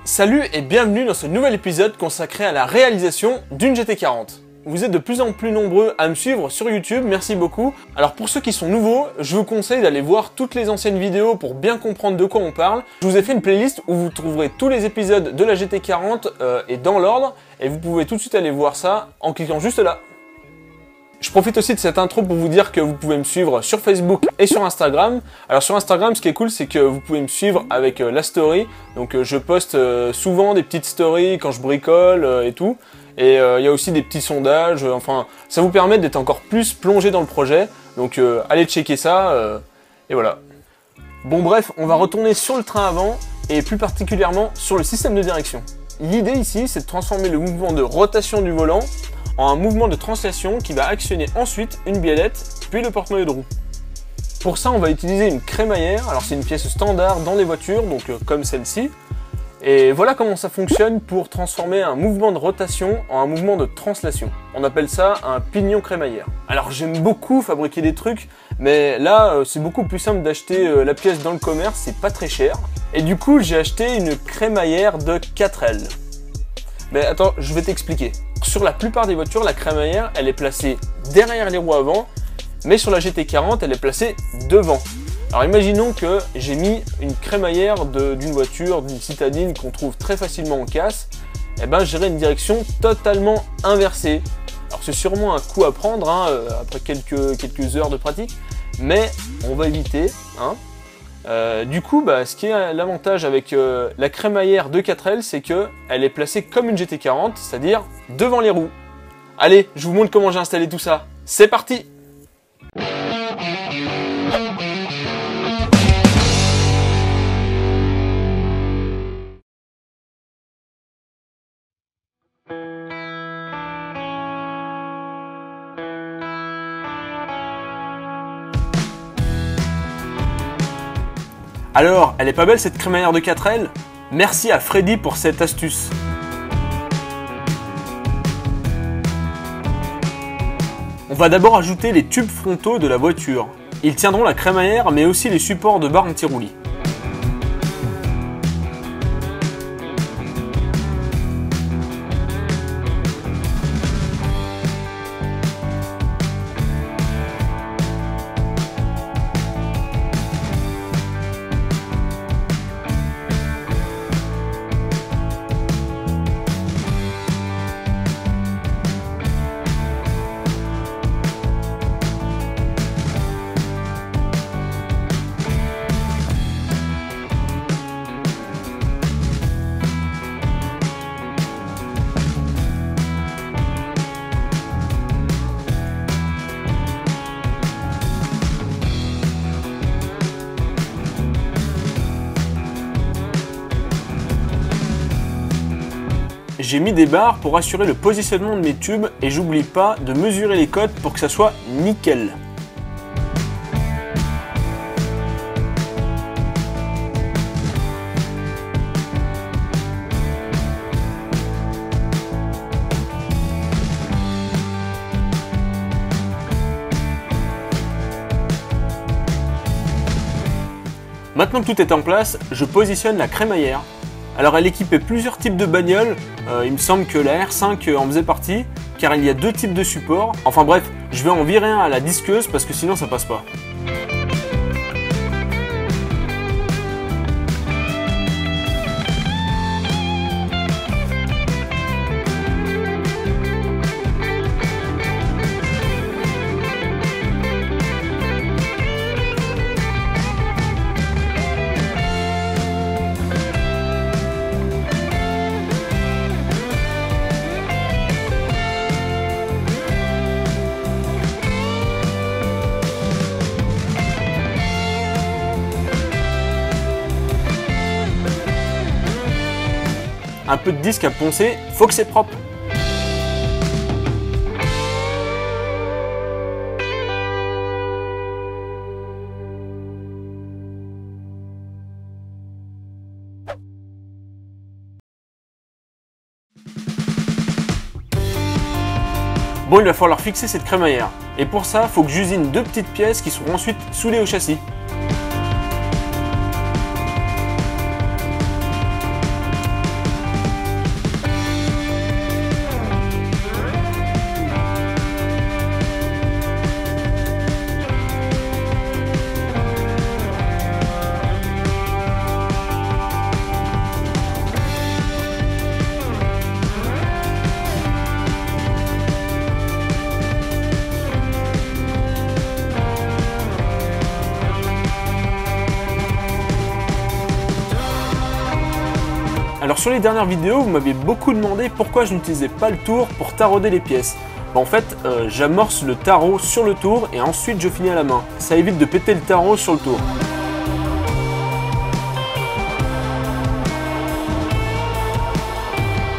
Salut et bienvenue dans ce nouvel épisode consacré à la réalisation d'une GT40. Vous êtes de plus en plus nombreux à me suivre sur YouTube, merci beaucoup. Alors pour ceux qui sont nouveaux, je vous conseille d'aller voir toutes les anciennes vidéos pour bien comprendre de quoi on parle. Je vous ai fait une playlist où vous trouverez tous les épisodes de la GT40 et dans l'ordre, et vous pouvez tout de suite aller voir ça en cliquant juste là. Je profite aussi de cette intro pour vous dire que vous pouvez me suivre sur Facebook et sur Instagram. Alors sur Instagram, ce qui est cool, c'est que vous pouvez me suivre avec la story. Donc je poste souvent des petites stories quand je bricole et tout. Et il y a aussi des petits sondages. Enfin, ça vous permet d'être encore plus plongé dans le projet. Donc allez checker ça. Et voilà. Bon bref, on va retourner sur le train avant et plus particulièrement sur le système de direction. L'idée ici, c'est de transformer le mouvement de rotation du volant en un mouvement de translation qui va actionner ensuite une biellette, puis le porte-maillot de roue. Pour ça, on va utiliser une crémaillère. Alors c'est une pièce standard dans les voitures, donc comme celle-ci. Et voilà comment ça fonctionne pour transformer un mouvement de rotation en un mouvement de translation. On appelle ça un pignon crémaillère. Alors j'aime beaucoup fabriquer des trucs, mais là c'est beaucoup plus simple d'acheter la pièce dans le commerce, c'est pas très cher. Et du coup j'ai acheté une crémaillère de 4L. Mais attends, je vais t'expliquer. Sur la plupart des voitures, la crémaillère, elle est placée derrière les roues avant, mais sur la GT40, elle est placée devant. Alors imaginons que j'ai mis une crémaillère d'une voiture, d'une citadine qu'on trouve très facilement en casse, et ben j'aurai une direction totalement inversée. Alors c'est sûrement un coup à prendre, hein, après quelques heures de pratique, mais on va éviter, hein. Du coup, ce qui est l'avantage avec la crémaillère de 4L, c'est qu'elle est placée comme une GT40, c'est-à-dire devant les roues. Allez, je vous montre comment j'ai installé tout ça. C'est parti! Alors, elle est pas belle cette crémaillère de 4L? Merci à Freddy pour cette astuce. On va d'abord ajouter les tubes frontaux de la voiture. Ils tiendront la crémaillère mais aussi les supports de barre anti-roulis. J'ai mis des barres pour assurer le positionnement de mes tubes et j'oublie pas de mesurer les côtes pour que ça soit nickel. Maintenant que tout est en place, je positionne la crémaillère. Alors elle équipait plusieurs types de bagnoles, il me semble que la R5 en faisait partie, car il y a deux types de supports. Enfin bref, je vais en virer un à la disqueuse parce que sinon ça passe pas. Un peu de disque à poncer, faut que c'est propre. Bon, il va falloir fixer cette crémaillère. Et pour ça, il faut que j'usine deux petites pièces qui seront ensuite soudées au châssis. Alors sur les dernières vidéos, vous m'avez beaucoup demandé pourquoi je n'utilisais pas le tour pour tarauder les pièces. En fait, j'amorce le tarot sur le tour et ensuite je finis à la main. Ça évite de péter le tarot sur le tour.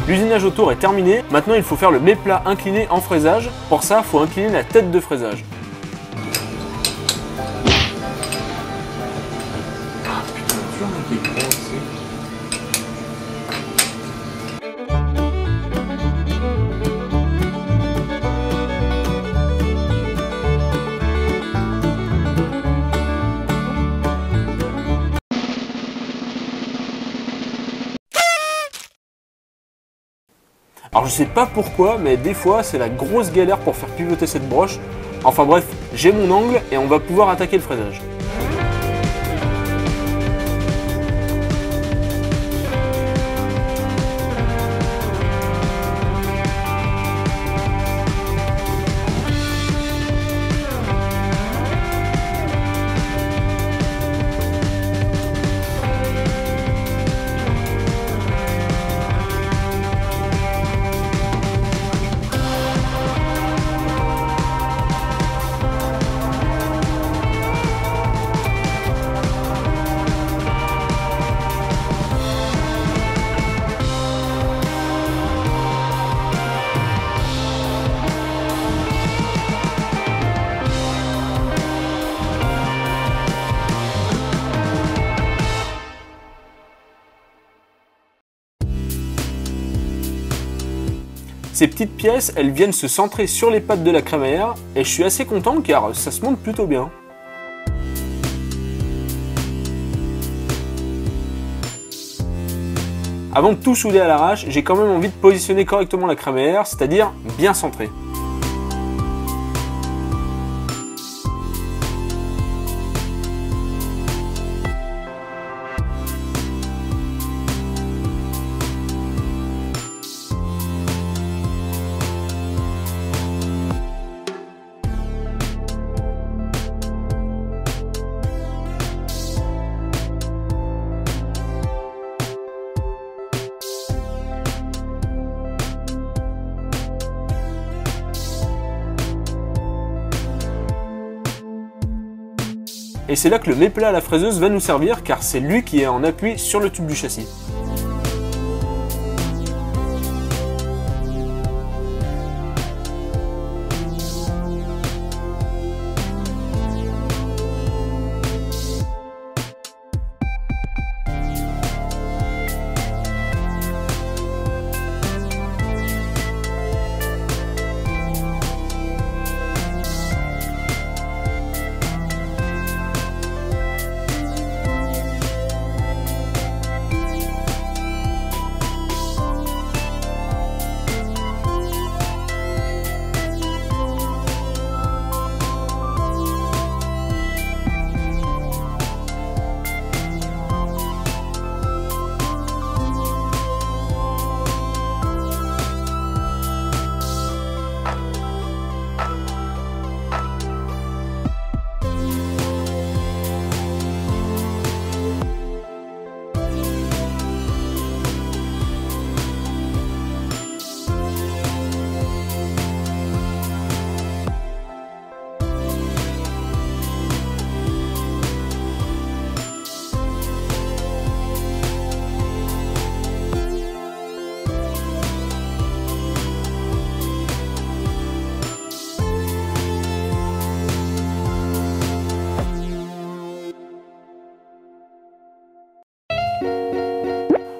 L'usinage au tour est terminé. Maintenant, il faut faire le méplat incliné en fraisage. Pour ça, il faut incliner la tête de fraisage. Ah putain, tu vois qui est gros aussi. Alors je sais pas pourquoi, mais des fois c'est la grosse galère pour faire pivoter cette broche. Enfin bref, j'ai mon angle et on va pouvoir attaquer le fraisage. Ces petites pièces, elles viennent se centrer sur les pattes de la crémaillère et je suis assez content car ça se monte plutôt bien. Avant de tout souder à l'arrache, j'ai quand même envie de positionner correctement la crémaillère, c'est-à-dire bien centrée. Et c'est là que le méplat à la fraiseuse va nous servir car c'est lui qui est en appui sur le tube du châssis.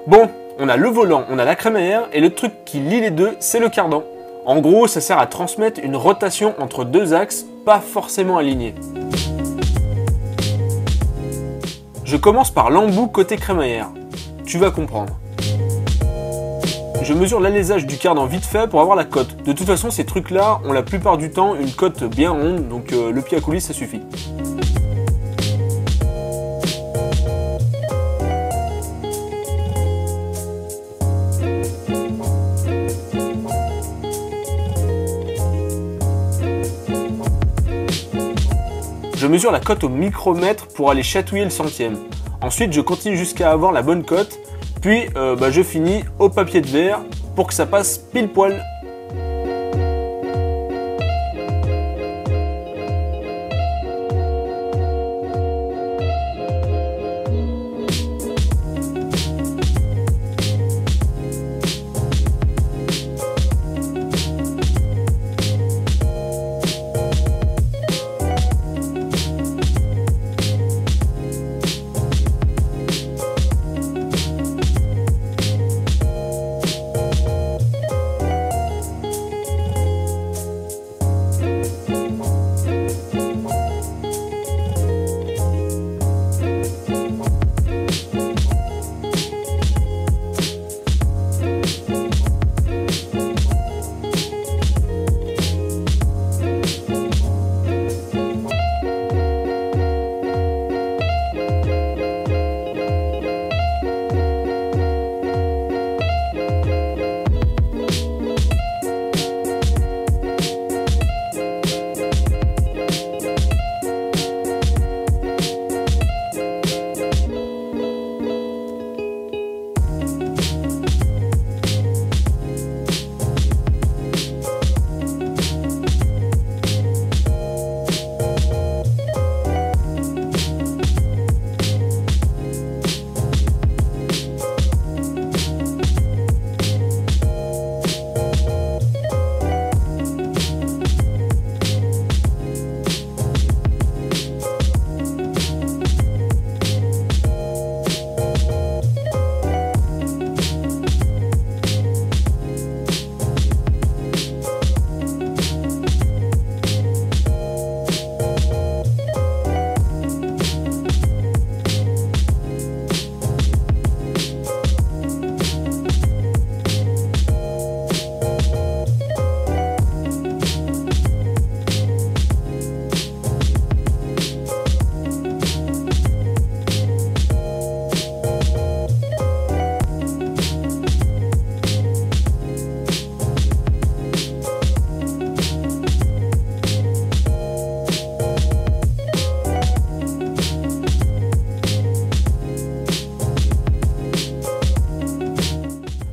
Bon, on a le volant, on a la crémaillère, et le truc qui lie les deux, c'est le cardan. En gros, ça sert à transmettre une rotation entre deux axes, pas forcément alignés. Je commence par l'embout côté crémaillère. Tu vas comprendre. Je mesure l'alésage du cardan vite fait pour avoir la cote. De toute façon, ces trucs-là ont la plupart du temps une cote bien ronde, donc le pied à coulisse, ça suffit. Je mesure la cote au micromètre pour aller chatouiller le centième. Ensuite, je continue jusqu'à avoir la bonne cote Puis je finis au papier de verre pour que ça passe pile poil.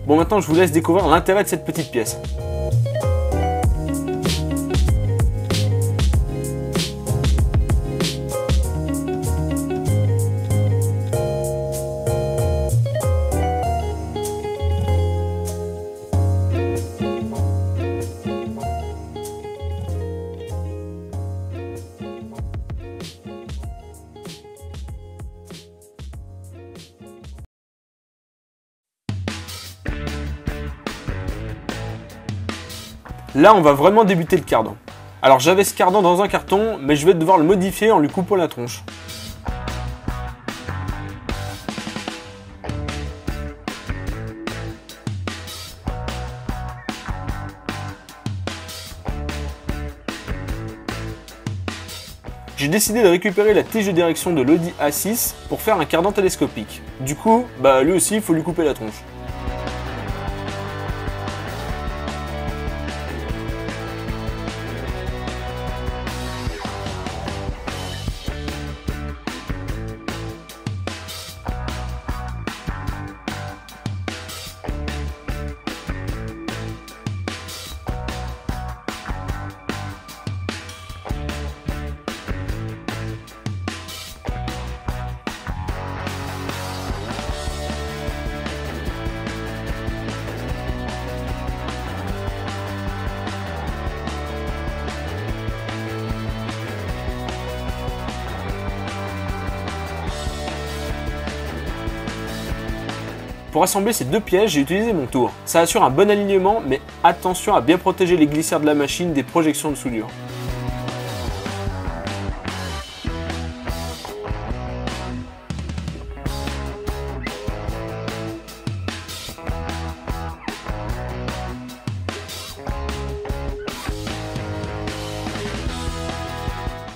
Bon, maintenant je vous laisse découvrir l'intérêt de cette petite pièce. Là, on va vraiment débuter le cardan. Alors j'avais ce cardan dans un carton, mais je vais devoir le modifier en lui coupant la tronche. J'ai décidé de récupérer la tige de direction de l'Audi A6 pour faire un cardan télescopique. Du coup, lui aussi, il faut lui couper la tronche. Pour assembler ces deux pièces, j'ai utilisé mon tour. Ça assure un bon alignement, mais attention à bien protéger les glissières de la machine des projections de soudure.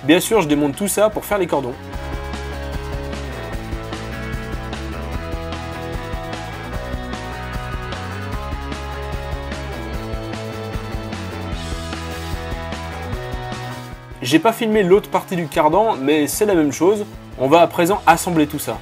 Bien sûr, je démonte tout ça pour faire les cordons. J'ai pas filmé l'autre partie du cardan, mais c'est la même chose. On va à présent assembler tout ça.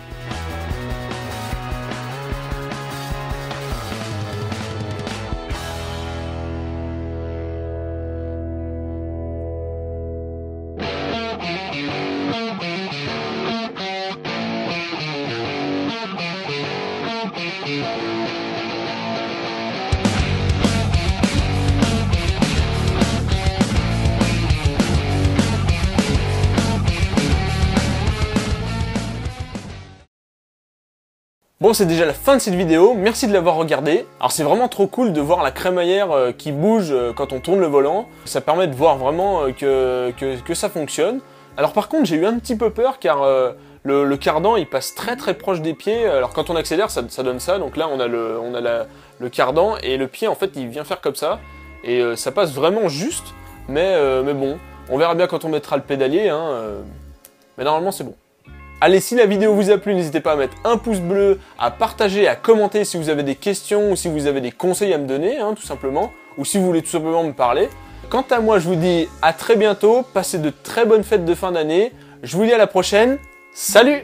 Bon, c'est déjà la fin de cette vidéo, merci de l'avoir regardé. Alors c'est vraiment trop cool de voir la crémaillère qui bouge quand on tourne le volant. Ça permet de voir vraiment que ça fonctionne. Alors par contre, j'ai eu un petit peu peur car le cardan il passe très proche des pieds. Alors quand on accélère, ça donne ça. Donc là, on a le cardan et le pied en fait il vient faire comme ça. Et ça passe vraiment juste, mais bon, on verra bien quand on mettra le pédalier, hein, mais normalement c'est bon. Allez, si la vidéo vous a plu, n'hésitez pas à mettre un pouce bleu, à partager, à commenter si vous avez des questions ou si vous avez des conseils à me donner, hein, tout simplement, ou si vous voulez tout simplement me parler. Quant à moi, je vous dis à très bientôt, passez de très bonnes fêtes de fin d'année, je vous dis à la prochaine, salut!